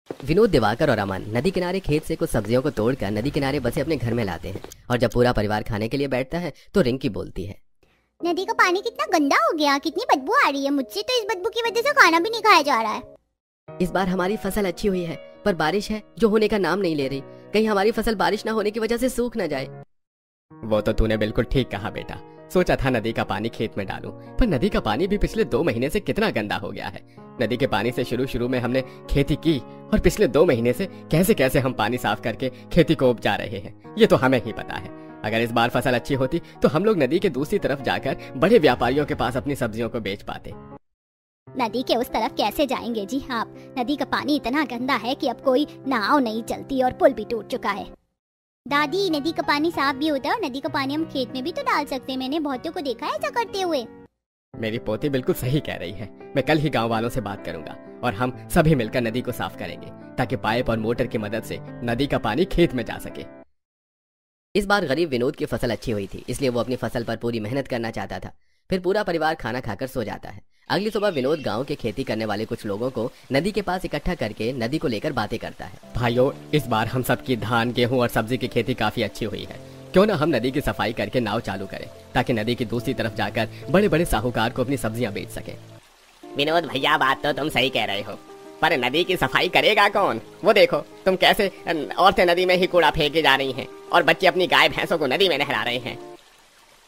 विनोद, दिवाकर और अमन नदी किनारे खेत से कुछ सब्जियों को तोड़कर नदी किनारे बसे अपने घर में लाते हैं। और जब पूरा परिवार खाने के लिए बैठता है तो रिंकी बोलती है, नदी का पानी कितना गंदा हो गया, कितनी बदबू आ रही है। मुझसे तो इस बदबू की वजह से खाना भी नहीं खाया जा रहा है। इस बार हमारी फसल अच्छी हुई है, पर बारिश है जो होने का नाम नहीं ले रही। कहीं हमारी फसल बारिश न होने की वजह से सूख न जाए। वो तो तूने बिल्कुल ठीक कहा बेटा। सोचा था नदी का पानी खेत में डालूं, पर नदी का पानी भी पिछले 2 महीने से कितना गंदा हो गया है। नदी के पानी से शुरू में हमने खेती की और पिछले 2 महीने से कैसे कैसे हम पानी साफ करके खेती को उपजा रहे हैं, ये तो हमें ही पता है। अगर इस बार फसल अच्छी होती तो हम लोग नदी के दूसरी तरफ जाकर बड़े व्यापारियों के पास अपनी सब्जियों को बेच पाते। नदी के उस तरफ कैसे जाएंगे जी आप? नदी का पानी इतना गंदा है कि अब कोई नाव नहीं चलती और पुल भी टूट चुका है। दादी, नदी का पानी साफ भी होता है और नदी का पानी हम खेत में भी तो डाल सकते हैं। मैंने बहुतों को देखा है ऐसा करते हुए। मेरी पोती बिल्कुल सही कह रही है। मैं कल ही गांव वालों से बात करूंगा और हम सभी मिलकर नदी को साफ करेंगे ताकि पाइप और मोटर की मदद से नदी का पानी खेत में जा सके। इस बार गरीब विनोद की फसल अच्छी हुई थी, इसलिए वो अपनी फसल पर पूरी मेहनत करना चाहता था। फिर पूरा परिवार खाना खाकर सो जाता है। अगली सुबह विनोद गांव के खेती करने वाले कुछ लोगों को नदी के पास इकट्ठा करके नदी को लेकर बातें करता है। भाइयों, इस बार हम सबकी धान, गेहूं और सब्जी की खेती काफी अच्छी हुई है। क्यों ना हम नदी की सफाई करके नाव चालू करें ताकि नदी की दूसरी तरफ जाकर बड़े बड़े साहूकार को अपनी सब्जियां बेच सके। विनोद भैया, बात तो तुम सही कह रहे हो, पर नदी की सफाई करेगा कौन? वो देखो तुम कैसे औरतें नदी में ही कूड़ा फेंके जा रही हैं और बच्चे अपनी गाय भैंसों को नदी में नहला रहे हैं।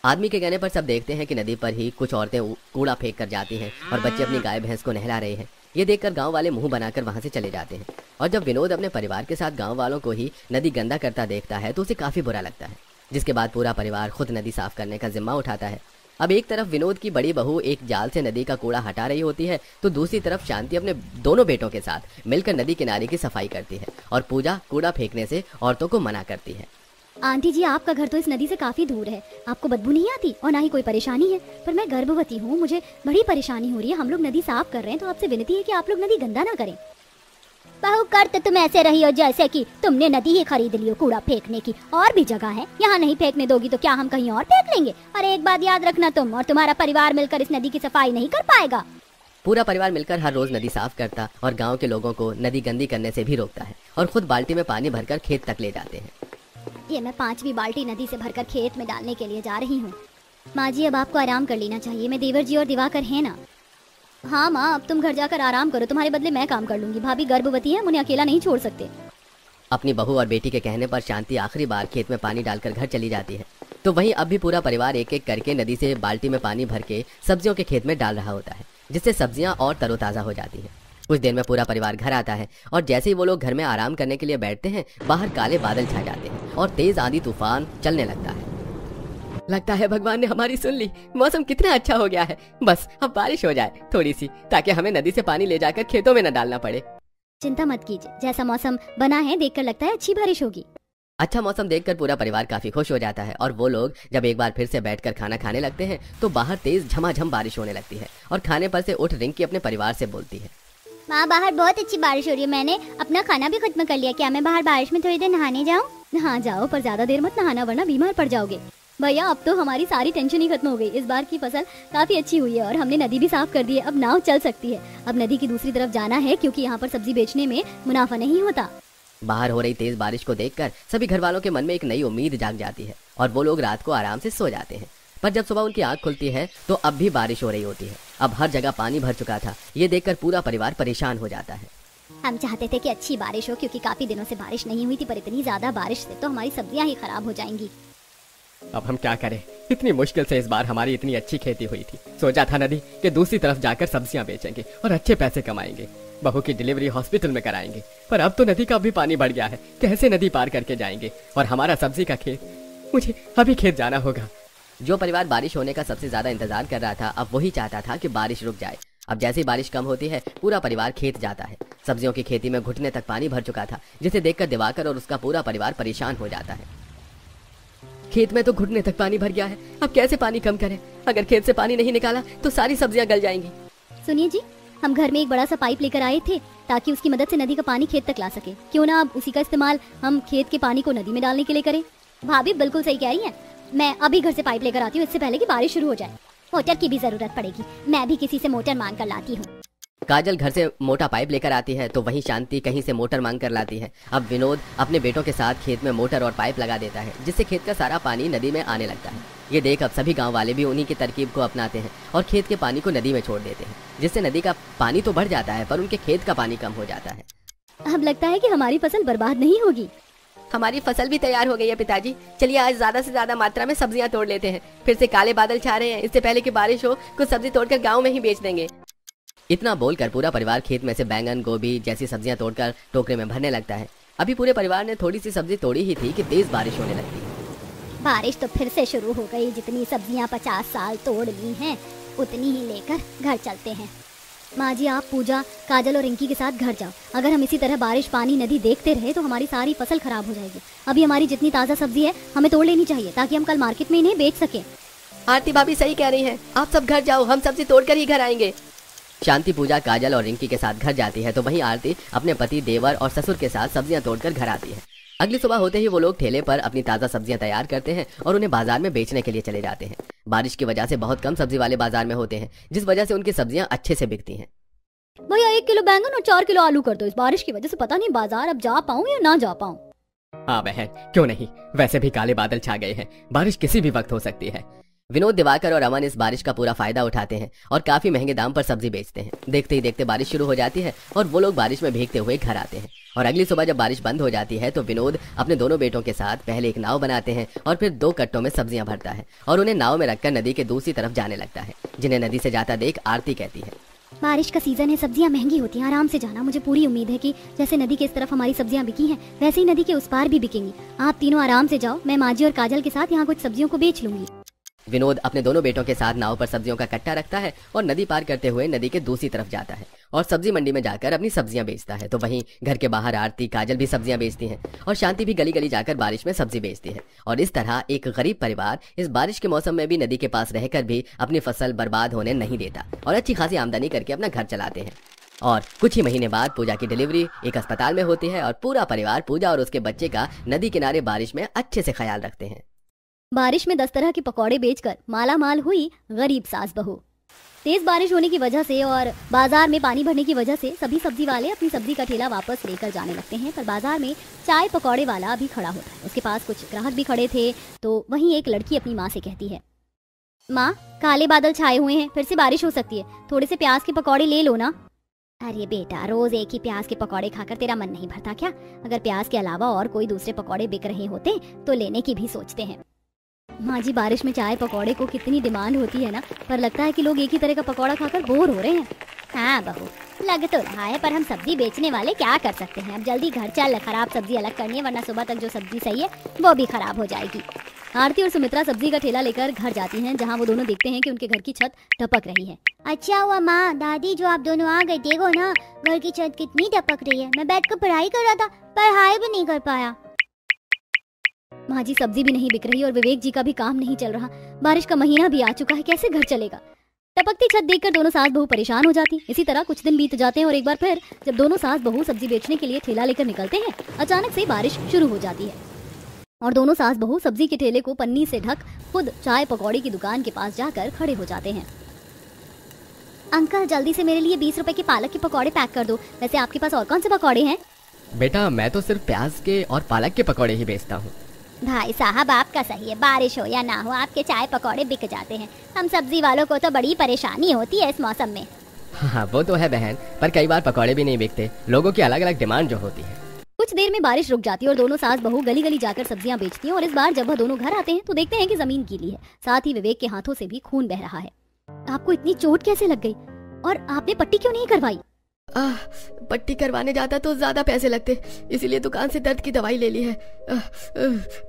आदमी के कहने पर सब देखते हैं कि नदी पर ही कुछ औरतें कूड़ा फेंक कर जाती हैं और बच्चे अपनी गाय भैंस को नहला रहे हैं। ये देखकर गांव वाले मुंह बनाकर वहां से चले जाते हैं। और जब विनोद अपने परिवार के साथ गांव वालों को ही नदी गंदा करता देखता है तो उसे काफी बुरा लगता है, जिसके बाद पूरा परिवार खुद नदी साफ करने का जिम्मा उठाता है। अब एक तरफ विनोद की बड़ी बहू एक जाल से नदी का कूड़ा हटा रही होती है तो दूसरी तरफ शांति अपने दोनों बेटों के साथ मिलकर नदी किनारे की सफाई करती है और पूजा कूड़ा फेंकने से औरतों को मना करती है। आंटी जी, आपका घर तो इस नदी से काफी दूर है, आपको बदबू नहीं आती और ना ही कोई परेशानी है, पर मैं गर्भवती हूँ, मुझे बड़ी परेशानी हो रही है। हम लोग नदी साफ कर रहे हैं तो आपसे विनती है कि आप लोग नदी गंदा ना करें। बहू, कर तो तुम ऐसे रही हो जैसे कि तुमने नदी ही खरीद ली हो कूड़ा फेंकने की। और भी जगह है, यहाँ नहीं फेंकने दोगी तो क्या हम कहीं और फेंक लेंगे? और एक बात याद रखना, तुम और तुम्हारा परिवार मिलकर इस नदी की सफाई नहीं कर पाएगा। पूरा परिवार मिलकर हर रोज नदी साफ करता और गाँव के लोगों को नदी गंदी करने से भी रोकता है और खुद बाल्टी में पानी भरकर खेत तक ले जाते हैं। ये मैं 5वीं बाल्टी नदी से भरकर खेत में डालने के लिए जा रही हूँ। माँ जी, अब आपको आराम कर लेना चाहिए। मैं देवर जी और दिवाकर है ना। हाँ माँ, अब तुम घर जाकर आराम करो, तुम्हारे बदले मैं काम कर लूंगी। भाभी गर्भवती है, उन्हें अकेला नहीं छोड़ सकते। अपनी बहू और बेटी के कहने पर शांति आखिरी बार खेत में पानी डालकर घर चली जाती है। तो वहीं अब भी पूरा परिवार एक एक करके नदी से बाल्टी में पानी भर के सब्जियों के खेत में डाल रहा होता है, जिससे सब्जियां और तरोताजा हो जाती है। कुछ देर में पूरा परिवार घर आता है और जैसे ही वो लोग घर में आराम करने के लिए बैठते हैं, बाहर काले बादल छा जाते हैं और तेज आंधी तूफान चलने लगता है। लगता है भगवान ने हमारी सुन ली। मौसम कितना अच्छा हो गया है। बस अब बारिश हो जाए थोड़ी सी, ताकि हमें नदी से पानी ले जाकर खेतों में न डालना पड़े। चिंता मत कीजिए, जैसा मौसम बना है देखकर लगता है अच्छी बारिश होगी। अच्छा मौसम देखकर पूरा परिवार काफी खुश हो जाता है और वो लोग जब एक बार फिर से बैठकर खाना खाने लगते हैं तो बाहर तेज झमाझम बारिश होने लगती है और खाने पर से उठ रिंकी अपने परिवार से बोलती है, माँ, बाहर बहुत अच्छी बारिश हो रही है। मैंने अपना खाना भी खत्म कर लिया। क्या मैं बाहर बारिश में थोड़ी देर नहाने जाऊँ? हाँ जाओ, पर ज्यादा देर मत नहाना वरना बीमार पड़ जाओगे। भैया, अब तो हमारी सारी टेंशन ही खत्म हो गई। इस बार की फसल काफी अच्छी हुई है और हमने नदी भी साफ कर दी है। अब नाव चल सकती है। अब नदी की दूसरी तरफ जाना है क्योंकि यहाँ पर सब्जी बेचने में मुनाफा नहीं होता। बाहर हो रही तेज बारिश को देखकर सभी घर वालों के मन में एक नई उम्मीद जाग जाती है और वो लोग रात को आराम से सो जाते हैं। पर जब सुबह उनकी आंख खुलती है तो अब भी बारिश हो रही होती है। अब हर जगह पानी भर चुका था। ये देखकर पूरा परिवार परेशान हो जाता है। हम चाहते थे कि अच्छी बारिश हो क्योंकि काफी दिनों से बारिश नहीं हुई थी, पर इतनी ज्यादा बारिश से तो हमारी सब्जियां ही खराब हो जाएंगी। अब हम क्या करें? इतनी मुश्किल से इस बार हमारी इतनी अच्छी खेती हुई थी। सोचा था नदी के दूसरी तरफ जाकर सब्जियां बेचेंगे और अच्छे पैसे कमाएंगे, बहू की डिलीवरी हॉस्पिटल में कराएंगे। पर अब तो नदी का भी पानी बढ़ गया है। कैसे नदी पार करके जाएंगे? और हमारा सब्जी का खेत, मुझे अभी खेत जाना होगा। जो परिवार बारिश होने का सबसे ज्यादा इंतजार कर रहा था, अब वही चाहता था कि बारिश रुक जाए। अब जैसे ही बारिश कम होती है पूरा परिवार खेत जाता है। सब्जियों की खेती में घुटने तक पानी भर चुका था, जिसे देखकर दिवाकर और उसका पूरा परिवार परेशान हो जाता है। खेत में तो घुटने तक पानी भर गया है, अब कैसे पानी कम करें? अगर खेत से पानी नहीं निकाला तो सारी सब्जियां गल जाएंगी। सुनिए जी, हम घर में एक बड़ा सा पाइप लेकर आए थे ताकि उसकी मदद से नदी का पानी खेत तक ला सके। क्यों ना अब उसी का इस्तेमाल हम खेत के पानी को नदी में डालने के लिए करें। भाभी बिल्कुल सही कह रही है। मैं अभी घर से पाइप लेकर आती हूँ, इससे पहले कि बारिश शुरू हो जाए। मोटर की भी जरूरत पड़ेगी, मैं भी किसी से मोटर मांग कर लाती हूँ। काजल घर से मोटा पाइप लेकर आती है तो वहीं शांति कहीं से मोटर मांग कर लाती है। अब विनोद अपने बेटों के साथ खेत में मोटर और पाइप लगा देता है, जिससे खेत का सारा पानी नदी में आने लगता है। ये देख अब सभी गांव वाले भी उन्हीं की तरकीब को अपनाते हैं और खेत के पानी को नदी में छोड़ देते हैं, जिससे नदी का पानी तो बढ़ जाता है पर उनके खेत का पानी कम हो जाता है। अब लगता है कि हमारी फसल बर्बाद नहीं होगी। हमारी फसल भी तैयार हो गई है पिताजी। चलिए आज ज्यादा से ज्यादा मात्रा में सब्जियां तोड़ लेते हैं। फिर से काले बादल छा रहे हैं, इससे पहले कि बारिश हो कुछ सब्जी तोड़कर गांव में ही बेच देंगे। इतना बोलकर पूरा परिवार खेत में से बैंगन, गोभी जैसी सब्जियां तोड़कर टोकरे में भरने लगता है। अभी पूरे परिवार ने थोड़ी सी सब्जी तोड़ी ही थी कि तेज बारिश होने लगती है। बारिश तो फिर से शुरू हो गई। जितनी सब्जियां 50 साल तोड़ ली हैं उतनी ही लेकर घर चलते हैं। माँ जी, आप पूजा, काजल और रिंकी के साथ घर जाओ। अगर हम इसी तरह बारिश, पानी, नदी देखते रहे तो हमारी सारी फसल खराब हो जाएगी। अभी हमारी जितनी ताज़ा सब्जी है हमें तोड़ लेनी चाहिए ताकि हम कल मार्केट में इन्हें बेच सकें। आरती भाभी सही कह रही हैं, आप सब घर जाओ, हम सब्जी तोड़कर ही घर आएंगे। शांति, पूजा, काजल और रिंकी के साथ घर जाती है तो वहीं आरती अपने पति, देवर और ससुर के साथ सब्जियां तोड़कर घर आती है। अगली सुबह होते ही वो लोग ठेले पर अपनी ताज़ा सब्जियां तैयार करते हैं और उन्हें बाजार में बेचने के लिए चले जाते हैं। बारिश की वजह से बहुत कम सब्जी वाले बाजार में होते हैं, जिस वजह से उनकी सब्जियां अच्छे से बिकती हैं। भैया 1 किलो बैंगन और 4 किलो आलू कर दो। इस बारिश की वजह से पता नहीं बाजार अब जा पाऊँ या ना जा पाऊँ। हाँ बहन, क्यों नहीं, वैसे भी काले बादल छा गए हैं, बारिश किसी भी वक्त हो सकती है। विनोद, दिवाकर और अमन इस बारिश का पूरा फायदा उठाते हैं और काफी महंगे दाम पर सब्जी बेचते हैं। देखते ही देखते बारिश शुरू हो जाती है और वो लोग बारिश में भीगते हुए घर आते हैं। और अगली सुबह जब बारिश बंद हो जाती है तो विनोद अपने दोनों बेटों के साथ पहले एक नाव बनाते हैं और फिर 2 कट्टों में सब्जियां भरता है और उन्हें नाव में रखकर नदी के दूसरी तरफ जाने लगता है। जिन्हें नदी से जाता देख आरती कहती है, बारिश का सीजन है, सब्जियां महंगी होती हैं, आराम से जाना। मुझे पूरी उम्मीद है कि जैसे नदी के इस तरफ हमारी सब्जियां बिकी हैं वैसे ही नदी के उस पार भी बिकेंगी। आप तीनों आराम से जाओ, मैं माँ जी और काजल के साथ यहाँ कुछ सब्जियों को बेच लूंगी। विनोद अपने दोनों बेटों के साथ नाव पर सब्जियों का कट्टा रखता है और नदी पार करते हुए नदी के दूसरी तरफ जाता है और सब्जी मंडी में जाकर अपनी सब्जियां बेचता है। तो वहीं घर के बाहर आरती, काजल भी सब्जियां बेचती हैं और शांति भी गली गली जाकर बारिश में सब्जी बेचती है। और इस तरह एक गरीब परिवार इस बारिश के मौसम में भी नदी के पास रहकर भी अपनी फसल बर्बाद होने नहीं देता और अच्छी खासी आमदनी करके अपना घर चलाते हैं। और कुछ ही महीने बाद पूजा की डिलीवरी एक अस्पताल में होती है और पूरा परिवार पूजा और उसके बच्चे का नदी किनारे बारिश में अच्छे से ख्याल रखते हैं। बारिश में 10 तरह के पकौड़े बेचकर माला माल हुई गरीब सास बहू। तेज बारिश होने की वजह से और बाजार में पानी भरने की वजह से सभी सब्जी वाले अपनी सब्जी का ठेला वापस लेकर जाने लगते हैं। पर बाजार में चाय पकौड़े वाला भी खड़ा होता है। उसके पास कुछ ग्राहक भी खड़े थे। तो वहीं एक लड़की अपनी माँ से कहती है, माँ, काले बादल छाए हुए हैं, फिर से बारिश हो सकती है, थोड़े से प्याज के पकौड़े ले लो ना। अरे बेटा, रोज एक ही प्याज के पकौड़े खाकर तेरा मन नहीं भरता क्या? अगर प्याज के अलावा और कोई दूसरे पकौड़े बिक रहे होते तो लेने की भी सोचते हैं। माँ जी, बारिश में चाय पकौड़े को कितनी डिमांड होती है ना, पर लगता है कि लोग एक ही तरह का पकौड़ा खाकर बोर हो रहे हैं। हाँ बहू, लग तो रहा है, पर हम सब्जी बेचने वाले क्या कर सकते हैं। अब जल्दी घर चल, खराब सब्जी अलग करनी है, वरना सुबह तक जो सब्जी सही है वो भी खराब हो जाएगी। आरती और सुमित्रा सब्जी का ठेला लेकर घर जाती हैं, जहाँ वो दोनों देखते हैं कि उनके घर की छत टपक रही है। अच्छा हुआ माँ, दादी जो आप दोनों आ गए, देखो ना घर की छत कितनी टपक रही है। मैं बैठकर पढ़ाई कर रहा था, पढ़ाई भी नहीं कर पाया। माँ जी, सब्जी भी नहीं बिक रही और विवेक जी का भी काम नहीं चल रहा। बारिश का महीना भी आ चुका है, कैसे घर चलेगा? टपकती छत देखकर दोनों सास बहू परेशान हो जाती। इसी तरह कुछ दिन बीत जाते हैं और एक बार फिर जब दोनों सास बहू सब्जी बेचने के लिए ठेला लेकर निकलते हैं, अचानक से बारिश शुरू हो जाती है और दोनों सास बहू सब्जी के ठेले को पन्नी से ढक खुद चाय पकौड़ी की दुकान के पास जाकर खड़े हो जाते हैं। अंकल, जल्दी से मेरे लिए 20 रुपए के पालक के पकौड़े पैक कर दो। वैसे आपके पास और कौन से पकौड़े हैं? बेटा, मैं तो सिर्फ प्याज के और पालक के पकौड़े ही बेचता हूँ। भाई साहब, आपका सही है, बारिश हो या ना हो आपके चाय पकौड़े बिक जाते हैं। हम सब्जी वालों को तो बड़ी परेशानी होती है इस मौसम में। हाँ, वो तो है बहन, पर कई बार पकौड़े भी नहीं बिकते, लोगों की अलग अलग डिमांड जो होती है। कुछ देर में बारिश रुक जाती है और दोनों सास बहू गली गली जाकर सब्जियां बेचती हैं। और इस बार जब वह दोनों घर आते हैं तो देखते हैं कि जमीन गीली है, साथ ही विवेक के हाथों से भी खून बह रहा है। आपको इतनी चोट कैसे लग गई और आपने पट्टी क्यों नहीं करवाई? पट्टी करवाने जाता तो ज्यादा पैसे लगते, इसीलिए दुकान से दर्द की दवाई ले ली है।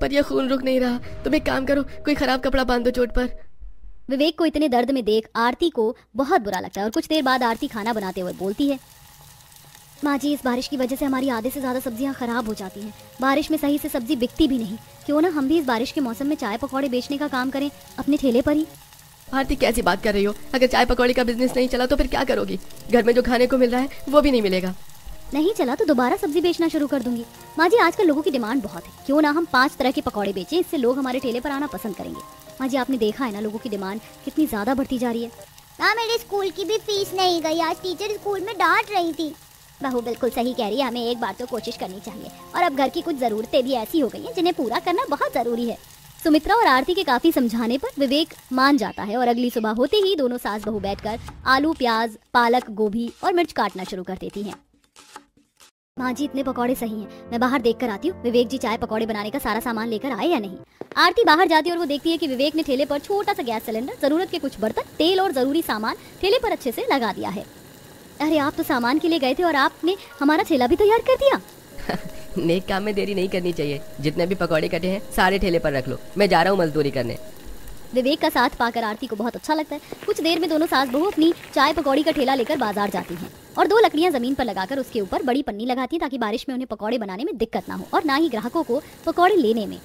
पर यह खून रुक नहीं रहा। तुम एक काम करो, कोई खराब कपड़ा बांध दो चोट पर। विवेक को इतने दर्द में देख आरती को बहुत बुरा लगता है और कुछ देर बाद आरती खाना बनाते हुए बोलती है, माँ जी, इस बारिश की वजह से हमारी आधे से ज्यादा सब्जियां खराब हो जाती हैं। बारिश में सही से सब्जी बिकती भी नहीं। क्यों ना हम भी इस बारिश के मौसम में चाय पकौड़े बेचने का काम करें अपने ठेले पर ही। आरती, कैसी बात कर रही हो? अगर चाय पकौड़े का बिजनेस नहीं चला तो फिर क्या करोगी? घर में जो खाने को मिल रहा है वो भी नहीं मिलेगा। नहीं चला तो दोबारा सब्जी बेचना शुरू कर दूंगी। माँ जी, आजकल लोगों की डिमांड बहुत है, क्यों ना हम 5 तरह के पकौड़े बेचें, इससे लोग हमारे ठेले पर आना पसंद करेंगे। माँ जी, आपने देखा है ना लोगों की डिमांड कितनी ज्यादा बढ़ती जा रही है। हाँ, मेरे स्कूल की भी फीस नहीं गई। आज टीचर स्कूल में डांट रही थी। बहू बिल्कुल सही कह रही है, हमें एक बार तो कोशिश करनी चाहिए। और अब घर की कुछ जरूरतें भी ऐसी हो गई हैं जिन्हें पूरा करना बहुत जरूरी है। सुमित्रा और आरती के काफी समझाने पर विवेक मान जाता है और अगली सुबह होते ही दोनों सास बहू बैठकर आलू, प्याज, पालक, गोभी और मिर्च काटना शुरू कर देती हैं। माँ जी, इतने पकौड़े सही हैं, मैं बाहर देख कर आती हूँ विवेक जी चाय पकौड़े बनाने का सारा सामान लेकर आए या नहीं। आरती बाहर जाती है और वो देखती है कि विवेक ने ठेले पर छोटा सा गैस सिलेंडर, जरूरत के कुछ बर्तन, तेल और जरूरी सामान ठेले पर अच्छे से लगा दिया है। अरे आप तो सामान के लिए गए थे और आपने हमारा ठेला भी तैयार कर दिया। नेक काम में देरी नहीं करनी चाहिए। जितने भी पकौड़े कटे हैं सारे ठेले पर रख लो, मैं जा रहा हूँ मजदूरी करने। विवेक का साथ पाकर आरती को बहुत अच्छा लगता है। कुछ देर में दोनों सास बहू अपनी चाय पकौड़ी का ठेला लेकर बाजार जाती हैं और 2 लकड़ियां जमीन पर लगाकर उसके ऊपर बड़ी पन्नी लगाती हैं ताकि बारिश में उन्हें पकौड़े बनाने में दिक्कत ना हो और ना ही ग्राहकों को पकौड़े लेने में।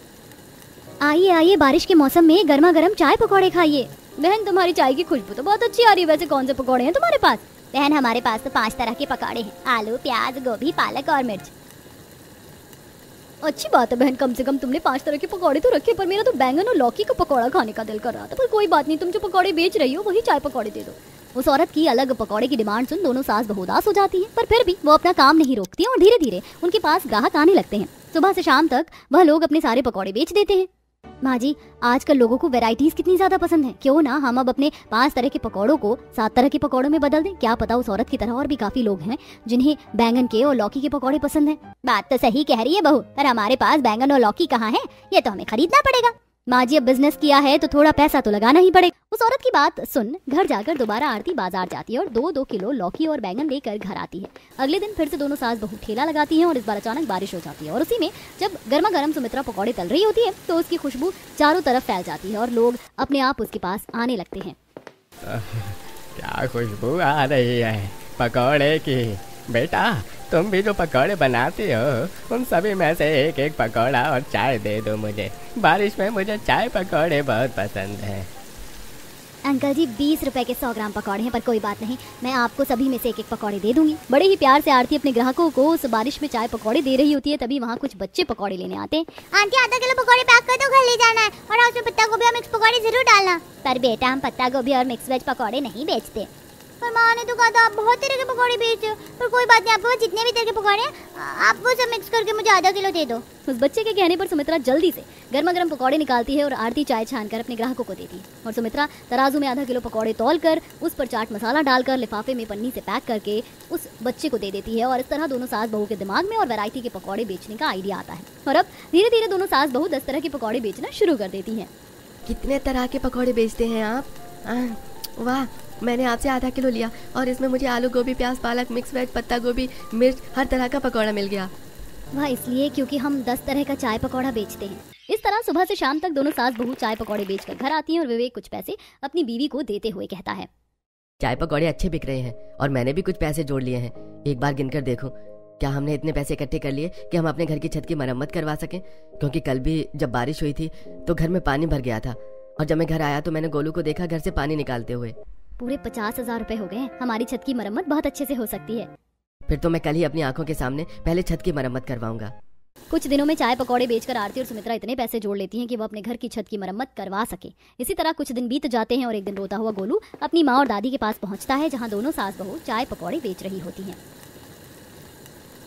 आइए आइए, बारिश के मौसम में गर्मा गर्म चाय पकौड़े खाइए। बहन, तुम्हारी चाय की खुशबू तो बहुत अच्छी आ रही है। वैसे कौन से पकौड़े हैं तुम्हारे पास? बहन, हमारे पास तो 5 तरह के पकौड़े हैं, आलू, प्याज, गोभी, पालक और मिर्च। अच्छी बात है बहन, कम से कम तुमने 5 तरह के पकौड़े तो रखे, पर मेरा तो बैंगन और लौकी का पकौड़ा खाने का दिल कर रहा था। पर कोई बात नहीं, तुम जो पकौड़े बेच रही हो वही चाय पकौड़े दे दो। उस औरत की अलग पकौड़े की डिमांड सुन दोनों सास बहू उदास हो जाती हैं, पर फिर भी वो अपना काम नहीं रोकती हैं और धीरे धीरे उनके पास ग्राहक आने लगते हैं। सुबह से शाम तक वह लोग अपने सारे पकौड़े बेच देते हैं। माँ जी, आजकल लोगों को वैरायटीज कितनी ज्यादा पसंद है, क्यों ना हम अब अपने 5 तरह के पकौड़ों को 7 तरह के पकौड़ों में बदल दें। क्या पता उस औरत की तरह और भी काफी लोग हैं जिन्हें बैंगन के और लौकी के पकौड़े पसंद हैं। बात तो सही कह रही है बहू, पर हमारे पास बैंगन और लौकी कहाँ है? ये तो हमें खरीदना पड़ेगा। माँ जी, अब बिजनेस किया है तो थोड़ा पैसा तो लगाना ही पड़ेगा। उस औरत की बात सुन घर जाकर दोबारा आरती बाजार जाती है और 2-2 किलो लौकी और बैंगन लेकर घर आती है। अगले दिन फिर से दोनों सास बहू ठेला लगाती हैं और इस बार अचानक बारिश हो जाती है और उसी में जब गर्मा गर्म सुमित्रा पकौड़े तल रही होती है तो उसकी खुशबू चारों तरफ फैल जाती है और लोग अपने आप उसके पास आने लगते हैं। क्या खुशबू आ रही है पकौड़े की। बेटा, तुम भी जो पकौड़े बनाती हो उन सभी में से एक एक पकौड़ा और चाय दे दो मुझे। बारिश में मुझे चाय पकौड़े बहुत पसंद है। अंकल जी, 20 रुपए के 100 ग्राम पकौड़े हैं, पर कोई बात नहीं, मैं आपको सभी में से एक एक पकौड़े दे दूंगी। बड़े ही प्यार से आरती अपने ग्राहकों को उस बारिश में चाय पकौड़े दे रही होती है, तभी वहाँ कुछ बच्चे पकौड़े लेने आते हैं। आंटी, आधा किलो पकौड़े पैक कर दो, घर ले जाना है और उसमें पत्ता गोभी और मिक्स पकौड़े जरूर डालना। पर बेटा, हम पत्ता गोभी और मिक्स वेज पकौड़े नहीं बेचते। पर माँ ने तो कहा था आप बहुत तरह के पकौड़े बेचते हो। पर कोई बात नहीं, आपके पास जितने भी तरह के पकौड़े हैं आप वो सब मिक्स करके मुझे आधा किलो दे दो। उस बच्चे के कहने पर सुमित्रा जल्दी से गर्मा गर्म पकौड़े निकालती है और आरती चाय छानकर अपने ग्राहकों को देती है और सुमित्रा तराजू में आधा किलो पकौड़े तौलकर उस पर चाट मसाला डालकर लिफाफे में पन्नी से पैक करके उस बच्चे को दे देती है। और इस तरह दोनों सास बहू के दिमाग में और वैरायटी के पकौड़े बेचने का आइडिया आता है और अब धीरे धीरे दोनों सास बहू 10 तरह के पकौड़े बेचना शुरू कर देती है। कितने तरह के पकौड़े बेचते हैं आप? वाह, मैंने आपसे आधा किलो लिया और इसमें मुझे आलू, गोभी, प्याज, पालक, मिक्स वेज, पत्ता गोभी, मिर्च, हर तरह का पकौड़ा मिल गया। वह इसलिए क्योंकि हम 10 तरह का चाय पकौड़ा बेचते हैं। इस तरह सुबह से शाम तक दोनों सास बहू चाय पकौड़े बेचकर घर आती हैं और विवेक कुछ पैसे अपनी बीवी को देते हुए कहता है, चाय पकौड़े अच्छे बिक रहे हैं और मैंने भी कुछ पैसे जोड़ लिए हैं। एक बार गिनकर देखो, क्या हमने इतने पैसे इकट्ठे कर लिए कि हम अपने घर की छत की मरम्मत करवा सकें? क्योंकि कल भी जब बारिश हुई थी तो घर में पानी भर गया था और जब मैं घर आया तो मैंने गोलू को देखा घर से पानी निकालते हुए। पूरे 50,000 रुपए हो गए हैं। हमारी छत की मरम्मत बहुत अच्छे से हो सकती है। फिर तो मैं कल ही अपनी आंखों के सामने पहले छत की मरम्मत करवाऊंगा। कुछ दिनों में चाय पकौड़े बेचकर आरती और सुमित्रा इतने पैसे जोड़ लेती हैं कि वो अपने घर की छत की मरम्मत करवा सके। इसी तरह कुछ दिन बीत जाते हैं और एक दिन रोता हुआ गोलू अपनी माँ और दादी के पास पहुंचता है जहाँ दोनों सास बहू चाय पकौड़े बेच रही होती हैं।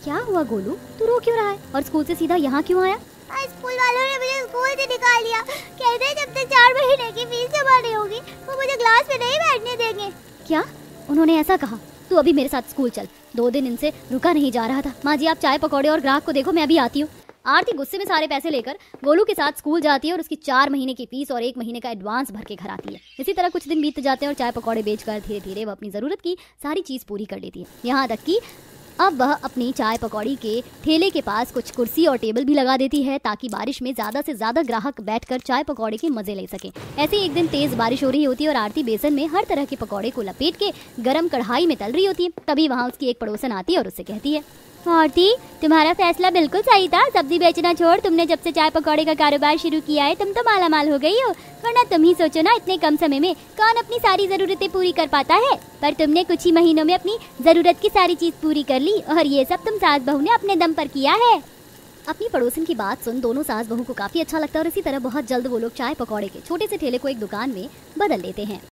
क्या हुआ गोलू, तू रो क्यों रहा है और स्कूल से सीधा यहाँ क्यों आया? स्कूल वालों ने मुझे स्कूल से निकाल दिया। कहते हैं जब तक 4 महीने की फीस जमा नहीं होगी वो मुझे क्लास में नहीं बैठने देंगे। क्या उन्होंने ऐसा कहा? तू अभी मेरे साथ स्कूल चल। 2 दिन इनसे रुका नहीं जा रहा था। माँ जी, आप चाय पकौड़े और ग्राहक को देखो, मैं अभी आती हूँ। आरती गुस्से में सारे पैसे लेकर गोलू के साथ स्कूल जाती है और उसकी 4 महीने की फीस और 1 महीने का एडवांस भर के घर आती है। इसी तरह कुछ दिन बीत जाते हैं और चाय पकौड़े बेचकर धीरे धीरे वह अपनी जरूरत की सारी चीज पूरी कर लेती है। यहाँ तक कि अब वह अपनी चाय पकौड़ी के ठेले के पास कुछ कुर्सी और टेबल भी लगा देती है ताकि बारिश में ज्यादा से ज्यादा ग्राहक बैठकर चाय पकौड़े के मजे ले सके। ऐसे ही एक दिन तेज बारिश हो रही होती है और आरती बेसन में हर तरह के पकौड़े को लपेट के गरम कढ़ाई में तल रही होती है। तभी वहाँ उसकी एक पड़ोसन आती है और उससे कहती है, आरती, तुम्हारा फैसला बिल्कुल सही था। सब्जी बेचना छोड़ तुमने जब से चाय पकौड़े का कारोबार शुरू किया है तुम तो माला माल हो गई हो। वरना तुम ही सोचो ना, इतने कम समय में कौन अपनी सारी जरूरतें पूरी कर पाता है। पर तुमने कुछ ही महीनों में अपनी जरूरत की सारी चीज पूरी कर ली और ये सब तुम सास बहू ने अपने दम पर किया है। अपनी पड़ोसन की बात सुन दोनों सास बहू को काफी अच्छा लगता है और इसी तरह बहुत जल्द वो लोग चाय पकौड़े के छोटे से ठेले को एक दुकान में बदल लेते हैं।